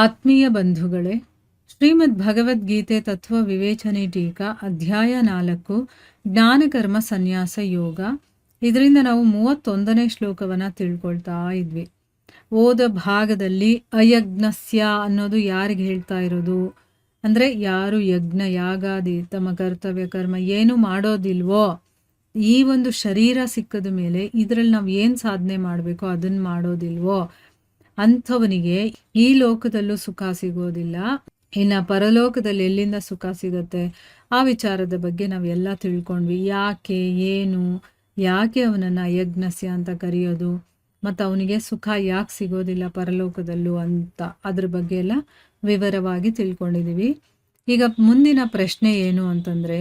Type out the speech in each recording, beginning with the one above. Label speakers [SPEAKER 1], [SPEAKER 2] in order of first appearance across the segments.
[SPEAKER 1] ಆತ್ಮೀಯ ಬಂಧುಗಳೇ, ಶ್ರೀಮದ್ ಭಗವದ್ಗೀತೆ ತತ್ವ ವಿವೇಚನೆ ಟೀಕಾ ಅಧ್ಯಾಯ 4 ಜ್ಞಾನಕರ್ಮ ಸನ್ಯಾಸ ಯೋಗ. ಇದರಿಂದ ನಾವು 31ನೇ ಶ್ಲೋಕವನ್ನು ತಿಳ್ಕೊಳ್ತಾ ಇದ್ವಿ. ಓದ ಭಾಗದಲ್ಲಿ ಅಯಜ್ಞಸ್ಯ ಅನ್ನೋದು ಯಾರಿಗೆ ಹೇಳ್ತಾ ಇರೋದು ಅಂದರೆ, ಯಾರು ಯಜ್ಞ ಯಾಗಾದಿ ತಮ್ಮ ಕರ್ತವ್ಯ ಕರ್ಮ ಏನು ಮಾಡೋದಿಲ್ವೋ, ಈ ಒಂದು ಶರೀರ ಸಿಕ್ಕದ ಮೇಲೆ ಇದರಲ್ಲಿ ನಾವು ಏನು ಸಾಧನೆ ಮಾಡಬೇಕೋ ಅದನ್ನು ಮಾಡೋದಿಲ್ವೋ ಅಂಥವನಿಗೆ ಈ ಲೋಕದಲ್ಲೂ ಸುಖ ಸಿಗೋದಿಲ್ಲ. ಇನ್ನು ಪರಲೋಕದಲ್ಲಿ ಎಲ್ಲಿಂದ ಸುಖ ಸಿಗುತ್ತೆ ಆ ವಿಚಾರದ ಬಗ್ಗೆ ನಾವೆಲ್ಲ ತಿಳ್ಕೊಂಡ್ವಿ. ಯಾಕೆ, ಏನು, ಯಾಕೆ ಅವನನ್ನು ಯಜ್ಞಸ್ಯ ಅಂತ ಕರೆಯೋದು, ಮತ್ತು ಅವನಿಗೆ ಸುಖ ಯಾಕೆ ಸಿಗೋದಿಲ್ಲ ಪರಲೋಕದಲ್ಲೂ ಅಂತ ಅದ್ರ ಬಗ್ಗೆ ಎಲ್ಲ ವಿವರವಾಗಿ ತಿಳ್ಕೊಂಡಿದ್ದೀವಿ. ಈಗ ಮುಂದಿನ ಪ್ರಶ್ನೆ ಏನು ಅಂತಂದರೆ,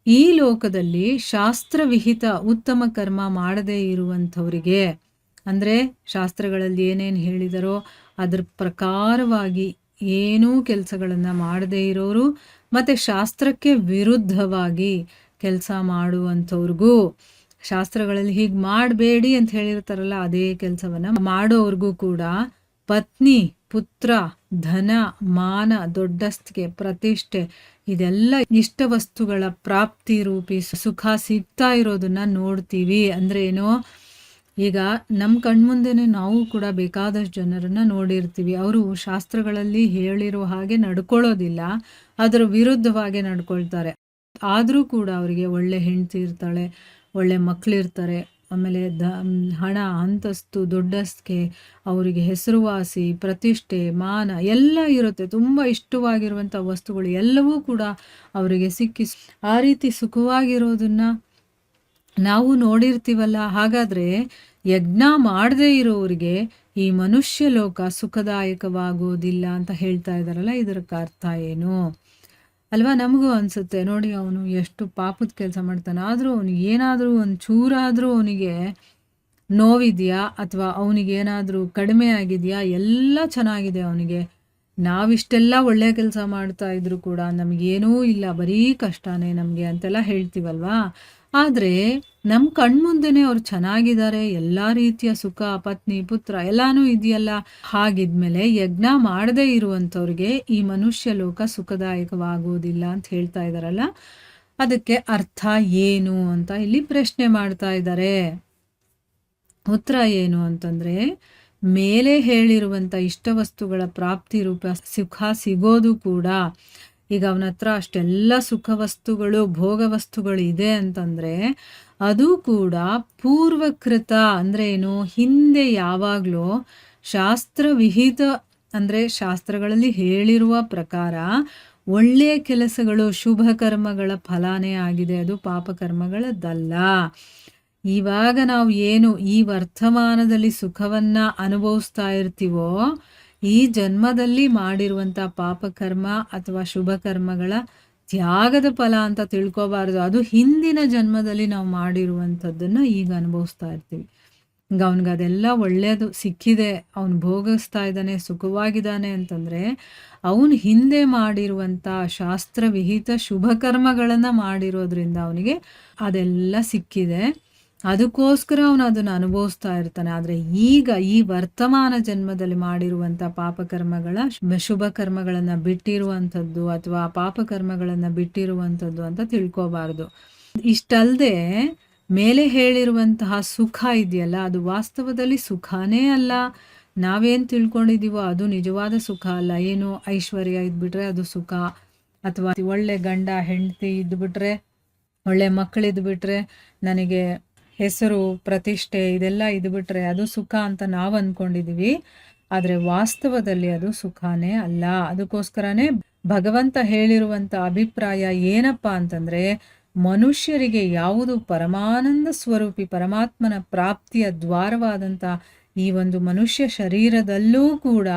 [SPEAKER 1] ಈ ಲೋಕದಲ್ಲಿ ಶಾಸ್ತ್ರವಿಹಿತ ಉತ್ತಮ ಕರ್ಮ ಮಾಡದೇ ಇರುವಂಥವರಿಗೆ, ಅಂದರೆ ಶಾಸ್ತ್ರಗಳಲ್ಲಿ ಏನೇನು ಹೇಳಿದರೋ ಅದ್ರ ಪ್ರಕಾರವಾಗಿ ಏನೂ ಕೆಲಸಗಳನ್ನು ಮಾಡದೇ ಇರೋರು ಮತ್ತು ಶಾಸ್ತ್ರಕ್ಕೆ ವಿರುದ್ಧವಾಗಿ ಕೆಲಸ ಮಾಡುವಂಥವ್ರಿಗೂ, ಶಾಸ್ತ್ರಗಳಲ್ಲಿ ಹೀಗೆ ಮಾಡಬೇಡಿ ಅಂತ ಹೇಳಿರ್ತಾರಲ್ಲ ಅದೇ ಕೆಲಸವನ್ನು ಮಾಡೋವ್ರಿಗೂ ಕೂಡ ಪತ್ನಿ, ಪುತ್ರ, ಧನ, ಮಾನ, ದೊಡ್ಡಸ್ತಿಕೆ, ಪ್ರತಿಷ್ಠೆ ಇದೆಲ್ಲ ಇಷ್ಟ ವಸ್ತುಗಳ ಪ್ರಾಪ್ತಿ ರೂಪಿ ಸುಖ ಸಿಗ್ತಾ ಇರೋದನ್ನ ನೋಡ್ತೀವಿ. ಅಂದ್ರೆ ಏನೋ, ಈಗ ನಮ್ಮ ಕಣ್ಮುಂದೆನೆ ನಾವು ಕೂಡ ಬೇಕಾದಷ್ಟು ಜನರನ್ನ ನೋಡಿರ್ತೀವಿ. ಅವರು ಶಾಸ್ತ್ರಗಳಲ್ಲಿ ಹೇಳಿರೋ ಹಾಗೆ ನಡ್ಕೊಳ್ಳೋದಿಲ್ಲ, ಅದರ ವಿರುದ್ಧವಾಗಿ ನಡ್ಕೊಳ್ತಾರೆ. ಆದರೂ ಕೂಡ ಅವರಿಗೆ ಒಳ್ಳೆ ಹೆಂಡತಿ ಇರ್ತಾಳೆ, ಒಳ್ಳೆ ಮಕ್ಕಳಿರ್ತಾರೆ, ಆಮೇಲೆ ಹಣ, ಅಂತಸ್ತು, ದೊಡ್ಡಸ್ತಿಕೆ, ಅವರಿಗೆ ಹೆಸರುವಾಸಿ, ಪ್ರತಿಷ್ಠೆ, ಮಾನ ಎಲ್ಲ ಇರುತ್ತೆ. ತುಂಬ ಇಷ್ಟವಾಗಿರುವಂಥ ವಸ್ತುಗಳು ಎಲ್ಲವೂ ಕೂಡ ಅವರಿಗೆ ಸಿಕ್ಕಿ ಆ ರೀತಿ ಸುಖವಾಗಿರೋದನ್ನ ನಾವು ನೋಡಿರ್ತೀವಲ್ಲ. ಹಾಗಾದರೆ ಯಜ್ಞ ಮಾಡದೇ ಇರೋರಿಗೆ ಈ ಮನುಷ್ಯ ಲೋಕ ಸುಖದಾಯಕವಾಗೋದಿಲ್ಲ ಅಂತ ಹೇಳ್ತಾ ಇದ್ದಾರಲ್ಲ, ಇದಕ್ಕೆ ಅರ್ಥ ಏನು ಅಲ್ವಾ? ನಮಗೂ ಅನಿಸುತ್ತೆ ನೋಡಿ, ಅವನು ಎಷ್ಟು ಪಾಪದ ಕೆಲಸ ಮಾಡ್ತಾನೆ, ಆದರೂ ಅವನಿಗೆ ಏನಾದರೂ ಒಂದು ಚೂರಾದರೂ ಅವನಿಗೆ ನೋವಿದೆಯಾ ಅಥವಾ ಅವನಿಗೇನಾದರೂ ಕಡಿಮೆ ಆಗಿದೆಯಾ, ಎಲ್ಲ ಚೆನ್ನಾಗಿದೆ ಅವನಿಗೆ. ನಾವಿಷ್ಟೆಲ್ಲ ಒಳ್ಳೆ ಕೆಲಸ ಮಾಡ್ತಾ ಇದ್ರು ಕೂಡ ನಮಗೇನೂ ಇಲ್ಲ, ಬರೀ ಕಷ್ಟನೇ ನಮಗೆ ಅಂತೆಲ್ಲ ಹೇಳ್ತೀವಲ್ವಾ. ಆದರೆ ನಮ್ಮ ಕಣ್ಮುಂದೆನೇ ಅವ್ರು ಚೆನ್ನಾಗಿದ್ದಾರೆ, ಎಲ್ಲ ರೀತಿಯ ಸುಖ, ಪತ್ನಿ, ಪುತ್ರ ಎಲ್ಲಾನು ಇದೆಯಲ್ಲ. ಹಾಗಿದ್ಮೇಲೆ ಯಜ್ಞ ಮಾಡದೇ ಇರುವಂಥವ್ರಿಗೆ ಈ ಮನುಷ್ಯ ಲೋಕ ಸುಖದಾಯಕವಾಗುವುದಿಲ್ಲ ಅಂತ ಹೇಳ್ತಾ ಇದ್ದಾರಲ್ಲ, ಅದಕ್ಕೆ ಅರ್ಥ ಏನು ಅಂತ ಇಲ್ಲಿ ಪ್ರಶ್ನೆ ಮಾಡ್ತಾ ಇದ್ದಾರೆ. ಉತ್ತರ ಏನು ಅಂತಂದರೆ, ಮೇಲೆ ಹೇಳಿರುವಂಥ ಇಷ್ಟವಸ್ತುಗಳ ಪ್ರಾಪ್ತಿ ರೂಪ ಸುಖ ಸಿಗೋದು ಕೂಡ, ಈಗ ಅವನ ಹತ್ರ ಅಷ್ಟೆಲ್ಲ ಸುಖ ವಸ್ತುಗಳು, ಭೋಗ ವಸ್ತುಗಳು ಇದೆ ಅಂತಂದರೆ ಅದು ಕೂಡ ಪೂರ್ವಕೃತ ಅಂದರೆ ಏನು, ಹಿಂದೆ ಯಾವಾಗಲೂ ಶಾಸ್ತ್ರವಿಹಿತ ಅಂದರೆ ಶಾಸ್ತ್ರಗಳಲ್ಲಿ ಹೇಳಿರುವ ಪ್ರಕಾರ ಒಳ್ಳೆಯ ಕೆಲಸಗಳು, ಶುಭ ಕರ್ಮಗಳ ಫಲಾನೇ ಆಗಿದೆ, ಅದು ಪಾಪಕರ್ಮಗಳದ್ದಲ್ಲ. ಇವಾಗ ನಾವು ಏನು ಈ ವರ್ತಮಾನದಲ್ಲಿ ಸುಖವನ್ನು ಅನುಭವಿಸ್ತಾ ಇರ್ತೀವೋ, ಈ ಜನ್ಮದಲ್ಲಿ ಮಾಡಿರುವಂಥ ಪಾಪಕರ್ಮ ಅಥವಾ ಶುಭ ಕರ್ಮಗಳ ತ್ಯಾಗದ ಫಲ ಅಂತ ತಿಳ್ಕೊಬಾರ್ದು. ಅದು ಹಿಂದಿನ ಜನ್ಮದಲ್ಲಿ ನಾವು ಮಾಡಿರುವಂಥದ್ದನ್ನು ಈಗ ಅನುಭವಿಸ್ತಾ ಇರ್ತೀವಿ. ಈಗ ಅವನಿಗೆ ಅದೆಲ್ಲ ಒಳ್ಳೆಯದು ಸಿಕ್ಕಿದೆ, ಅವನು ಭೋಗಿಸ್ತಾ ಇದ್ದಾನೆ, ಸುಖವಾಗಿದ್ದಾನೆ ಅಂತಂದರೆ ಅವನು ಹಿಂದೆ ಮಾಡಿರುವಂಥ ಶಾಸ್ತ್ರವಿಹಿತ ಶುಭ ಕರ್ಮಗಳನ್ನು ಮಾಡಿರೋದ್ರಿಂದ ಅವನಿಗೆ ಅದೆಲ್ಲ ಸಿಕ್ಕಿದೆ, ಅದಕ್ಕೋಸ್ಕರ ಅವನು ಅದನ್ನು ಅನುಭವಿಸ್ತಾ ಇರ್ತಾನೆ. ಆದರೆ ಈಗ ಈ ವರ್ತಮಾನ ಜನ್ಮದಲ್ಲಿ ಮಾಡಿರುವಂಥ ಪಾಪಕರ್ಮಗಳ ಶುಭ ಕರ್ಮಗಳನ್ನು ಬಿಟ್ಟಿರುವಂಥದ್ದು ಅಥವಾ ಪಾಪಕರ್ಮಗಳನ್ನು ಬಿಟ್ಟಿರುವಂಥದ್ದು ಅಂತ ತಿಳ್ಕೊಬಾರ್ದು. ಇಷ್ಟಲ್ಲದೆ ಮೇಲೆ ಹೇಳಿರುವಂತಹ ಸುಖ ಇದೆಯಲ್ಲ, ಅದು ವಾಸ್ತವದಲ್ಲಿ ಸುಖನೇ ಅಲ್ಲ. ನಾವೇನು ತಿಳ್ಕೊಂಡಿದ್ದೀವೋ ಅದು ನಿಜವಾದ ಸುಖ ಅಲ್ಲ. ಏನು ಐಶ್ವರ್ಯ ಇದ್ಬಿಟ್ರೆ ಅದು ಸುಖ, ಅಥವಾ ಒಳ್ಳೆ ಗಂಡ ಹೆಂಡತಿ ಇದ್ಬಿಟ್ರೆ, ಒಳ್ಳೆ ಮಕ್ಕಳಿದ್ಬಿಟ್ರೆ, ನನಗೆ ಹೆಸರು, ಪ್ರತಿಷ್ಠೆ ಇದೆಲ್ಲ ಇದ್ಬಿಟ್ರೆ ಅದು ಸುಖ ಅಂತ ನಾವು ಅಂದ್ಕೊಂಡಿದ್ದೀವಿ. ಆದರೆ ವಾಸ್ತವದಲ್ಲಿ ಅದು ಸುಖನೇ ಅಲ್ಲ. ಅದಕ್ಕೋಸ್ಕರನೇ ಭಗವಂತ ಹೇಳಿರುವಂಥ ಅಭಿಪ್ರಾಯ ಏನಪ್ಪ ಅಂತಂದರೆ, ಮನುಷ್ಯರಿಗೆ ಯಾವುದು ಪರಮಾನಂದ ಸ್ವರೂಪಿ ಪರಮಾತ್ಮನ ಪ್ರಾಪ್ತಿಯ ದ್ವಾರವಾದಂಥ ಈ ಒಂದು ಮನುಷ್ಯ ಶರೀರದಲ್ಲೂ ಕೂಡ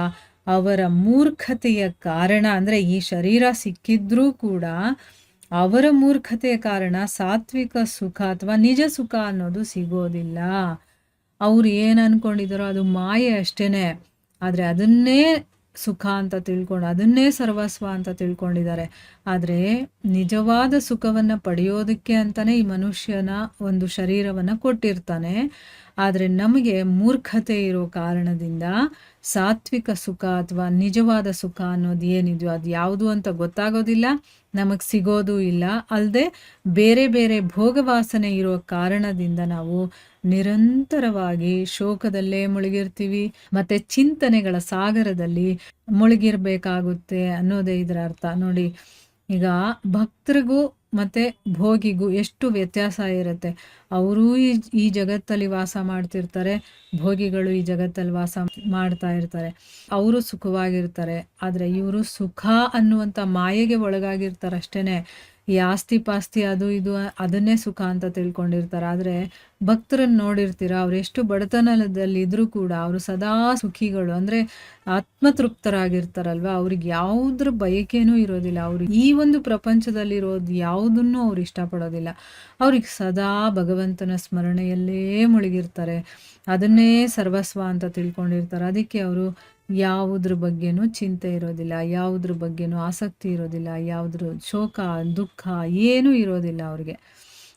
[SPEAKER 1] ಅವರ ಮೂರ್ಖತೆಯ ಕಾರಣ, ಅಂದರೆ ಈ ಶರೀರ ಸಿಕ್ಕಿದ್ರೂ ಕೂಡ ಅವರ ಮೂರ್ಖತೆಯ ಕಾರಣ ಸಾತ್ವಿಕ ಸುಖ ಅಥವಾ ನಿಜ ಸುಖ ಅನ್ನೋದು ಸಿಗೋದಿಲ್ಲ. ಅವ್ರು ಏನು ಅಂದ್ಕೊಂಡಿದ್ದಾರೋ ಅದು ಮಾಯೆ ಅಷ್ಟೇ. ಆದರೆ ಅದನ್ನೇ ಸುಖ ಅಂತ ತಿಳ್ಕೊಂಡು, ಅದನ್ನೇ ಸರ್ವಸ್ವ ಅಂತ ತಿಳ್ಕೊಂಡಿದ್ದಾರೆ. ಆದರೆ ನಿಜವಾದ ಸುಖವನ್ನು ಪಡೆಯೋದಕ್ಕೆ ಅಂತಲೇ ಈ ಮನುಷ್ಯನ ಒಂದು ಶರೀರವನ್ನು ಕೊಟ್ಟಿರ್ತಾನೆ. ಆದರೆ ನಮಗೆ ಮೂರ್ಖತೆ ಇರೋ ಕಾರಣದಿಂದ ಸಾತ್ವಿಕ ಸುಖ ಅಥವಾ ನಿಜವಾದ ಸುಖ ಅನ್ನೋದು ಏನಿದೆಯೋ ಅದು ಯಾವುದು ಅಂತ ಗೊತ್ತಾಗೋದಿಲ್ಲ, ನಮಗೆ ಸಿಗೋದೂ ಇಲ್ಲ. ಅಲ್ಲದೆ ಬೇರೆ ಬೇರೆ ಭೋಗವಾಸನೆ ಇರೋ ಕಾರಣದಿಂದ ನಾವು ನಿರಂತರವಾಗಿ ಶೋಕದಲ್ಲೇ ಮುಳುಗಿರ್ತೀವಿ, ಮತ್ತೆ ಚಿಂತನೆಗಳ ಸಾಗರದಲ್ಲಿ ಮುಳುಗಿರ್ಬೇಕಾಗುತ್ತೆ ಅನ್ನೋದೇ ಇದರ ಅರ್ಥ. ನೋಡಿ, ಈಗ ಭಕ್ತರಿಗೂ ಮತ್ತು ಭೋಗಿಗೂ ಎಷ್ಟು ವ್ಯತ್ಯಾಸ ಇರುತ್ತೆ. ಅವರೂ ಈ ಜಗತ್ತಲ್ಲಿ ವಾಸ ಮಾಡ್ತಿರ್ತಾರೆ, ಭೋಗಿಗಳು ಈ ಜಗತ್ತಲ್ಲಿ ವಾಸ ಮಾಡ್ತಾ ಇರ್ತಾರೆ. ಅವರು ಸುಖವಾಗಿರ್ತಾರೆ, ಆದರೆ ಇವರು ಸುಖ ಅನ್ನುವಂಥ ಮಾಯೆಗೆ ಒಳಗಾಗಿರ್ತಾರೆ ಅಷ್ಟೇ. ಈ ಆಸ್ತಿ ಪಾಸ್ತಿ ಅದು ಇದು ಅದನ್ನೇ ಸುಖ ಅಂತ ತಿಳ್ಕೊಂಡಿರ್ತಾರೆ. ಆದರೆ ಭಕ್ತರನ್ನು ನೋಡಿರ್ತೀರ, ಅವರೆಷ್ಟು ಬಡತನದಲ್ಲಿದ್ದರೂ ಕೂಡ ಅವರು ಸದಾ ಸುಖಿಗಳು, ಅಂದರೆ ಆತ್ಮತೃಪ್ತರಾಗಿರ್ತಾರಲ್ವ. ಅವ್ರಿಗೆ ಯಾವುದ್ರ ಬಯಕೆನೂ ಇರೋದಿಲ್ಲ. ಅವರು ಈ ಒಂದು ಪ್ರಪಂಚದಲ್ಲಿರೋದು ಯಾವುದನ್ನು ಅವ್ರು ಇಷ್ಟಪಡೋದಿಲ್ಲ. ಅವ್ರಿಗೆ ಸದಾ ಭಗವಂತನ ಸ್ಮರಣೆಯಲ್ಲೇ ಮುಳುಗಿರ್ತಾರೆ, ಅದನ್ನೇ ಸರ್ವಸ್ವ ಅಂತ ತಿಳ್ಕೊಂಡಿರ್ತಾರೆ. ಅದಕ್ಕೆ ಅವರು ಯಾವುದ್ರ ಬಗ್ಗೆನೂ ಚಿಂತೆ ಇರೋದಿಲ್ಲ, ಯಾವುದ್ರ ಬಗ್ಗೆನೂ ಆಸಕ್ತಿ ಇರೋದಿಲ್ಲ, ಯಾವುದ್ರ ಶೋಕ ದುಃಖ ಏನೂ ಇರೋದಿಲ್ಲ ಅವ್ರಿಗೆ,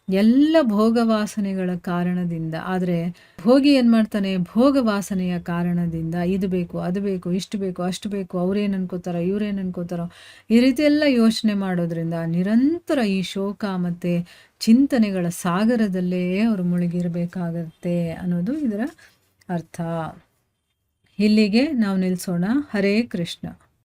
[SPEAKER 1] ಎಲ್ಲ ಭೋಗವಾಸನೆಗಳ ಕಾರಣದಿಂದ. ಆದರೆ ಭೋಗಿ ಏನು ಮಾಡ್ತಾನೆ, ಭೋಗವಾಸನೆಯ ಕಾರಣದಿಂದ ಇದು ಬೇಕು, ಅದು ಬೇಕು, ಇಷ್ಟು ಬೇಕು, ಅಷ್ಟು ಬೇಕು, ಅವ್ರೇನು ಅನ್ಕೋತಾರೋ, ಇವ್ರೇನು ಅನ್ಕೋತಾರೋ, ಈ ರೀತಿ ಎಲ್ಲ ಯೋಚನೆ ಮಾಡೋದ್ರಿಂದ ನಿರಂತರ ಈ ಶೋಕ ಮತ್ತು ಚಿಂತನೆಗಳ ಸಾಗರದಲ್ಲೇ ಅವರು ಮುಳುಗಿರಬೇಕಾಗತ್ತೆ ಅನ್ನೋದು ಇದರ ಅರ್ಥ. ಇಲ್ಲಿಗೆ ನಾವು ನಿಲ್ಲಿಸೋಣ. ಹರೇ ಕೃಷ್ಣ.